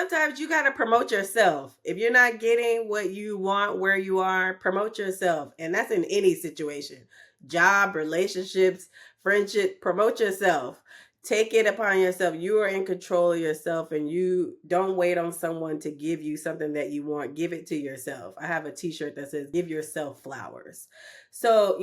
sometimes you got to promote yourself. If you're not getting what you want where you are, promote yourself. And that's in any situation, job, relationships, friendship, promote yourself. Take it upon yourself. You are in control of yourself, and you don't wait on someone to give you something that you want. Give it to yourself. I have a t-shirt that says give yourself flowers. So,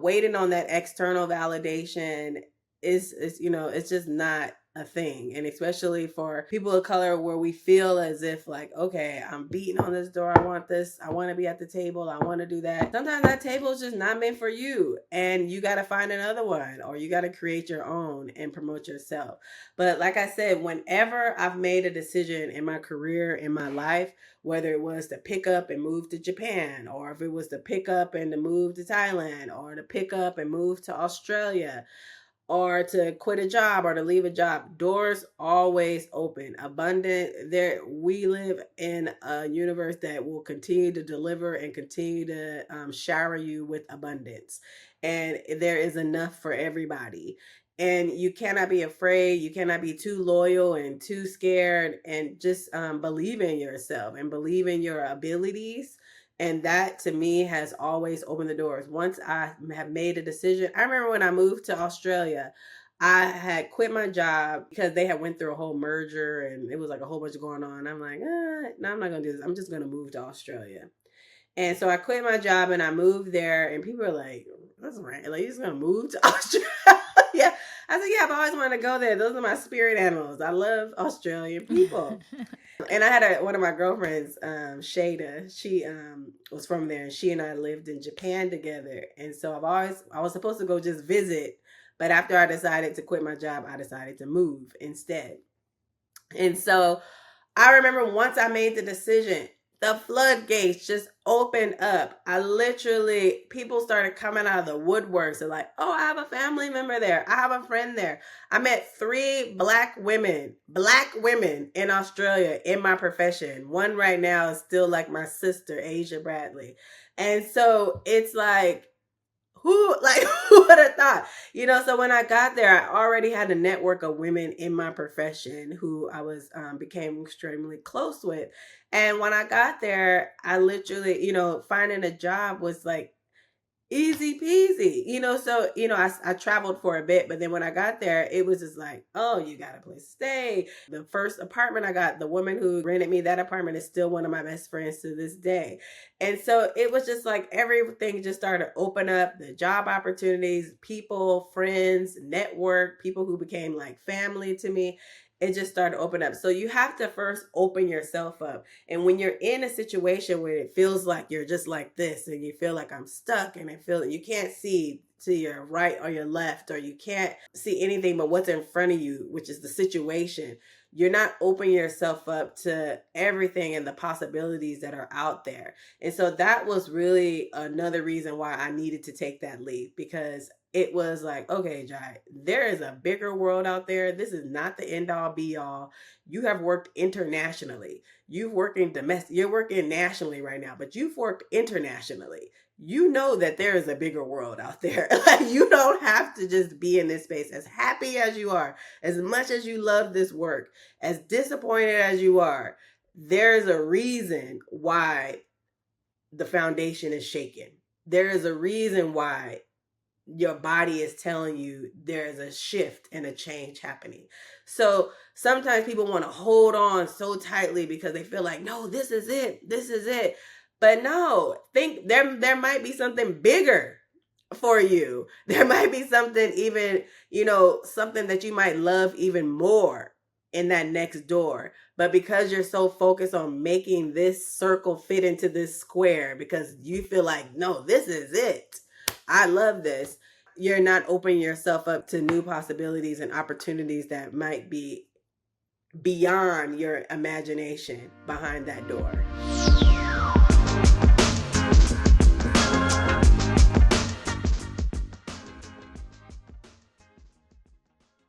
waiting on that external validation is it's just not a thing. And especially for people of color, where we feel as if like, okay, I'm beating on this door, I want this, I want to be at the table, I want to do that. Sometimes that table is just not meant for you, and you got to find another one, or you got to create your own and promote yourself. But like I said, whenever I've made a decision in my career, in my life, whether it was to pick up and move to Japan, or if it was to pick up and to move to Thailand, or to pick up and move to Australia, or to quit a job or to leave a job, doors always open. Abundant. There, we live in a universe that will continue to deliver and continue to shower you with abundance, and there is enough for everybody. And you cannot be afraid. You cannot be too loyal and too scared. And just believe in yourself and believe in your abilities. And that to me has always opened the doors. Once I have made a decision, I remember when I moved to Australia, I had quit my job because they had went through a whole merger and it was like a whole bunch going on. I'm like, no, I'm not going to do this. I'm just going to move to Australia. And so I quit my job and I moved there, and people are like, that's right. Like, you're just going to move to Australia? Yeah. I said, yeah, I've always wanted to go there. Those are my spirit animals. I love Australian people. And I had one of my girlfriends, Shada. She was from there, and she and I lived in Japan together. And so I was supposed to go just visit, but after I decided to quit my job, I decided to move instead. And so I remember once I made the decision, the floodgates just opened up. People started coming out of the woodworks. They're like, oh, I have a family member there. I have a friend there. I met 3 black women in Australia in my profession. One right now is still like my sister, Asia Bradley. And so it's like, who would have thought? So when I got there, I already had a network of women in my profession who I was became extremely close with. And when I got there, I literally, finding a job was like easy peasy, so, I traveled for a bit, but then when I got there, it was just like, oh, you got a place to stay. The first apartment I got, the woman who rented me that apartment is still one of my best friends to this day. And so it was just like everything just started to open up, the job opportunities, people, friends, network, people who became like family to me. It just started to open up. So you have to first open yourself up. And when you're in a situation where it feels like you're just like this, and you feel like I'm stuck, and I feel that you can't see to your right or your left, or you can't see anything but what's in front of you, which is the situation, you're not opening yourself up to everything and the possibilities that are out there. And so that was really another reason why I needed to take that leap, because it was like, okay, Jai, there is a bigger world out there. This is not the end all be all. You have worked internationally. You're working nationally right now, but you've worked internationally. You know that there is a bigger world out there. Like, you don't have to just be in this space. As happy as you are, as much as you love this work, as disappointed as you are, there's a reason why the foundation is shaken. There is a reason why your body is telling you there's a shift and a change happening. So sometimes people want to hold on so tightly because they feel like, no, this is it. This is it. But no, think there might be something bigger for you. There might be something even, something that you might love even more in that next door. But because you're so focused on making this circle fit into this square, because you feel like, no, this is it, I love this, you're not opening yourself up to new possibilities and opportunities that might be beyond your imagination behind that door.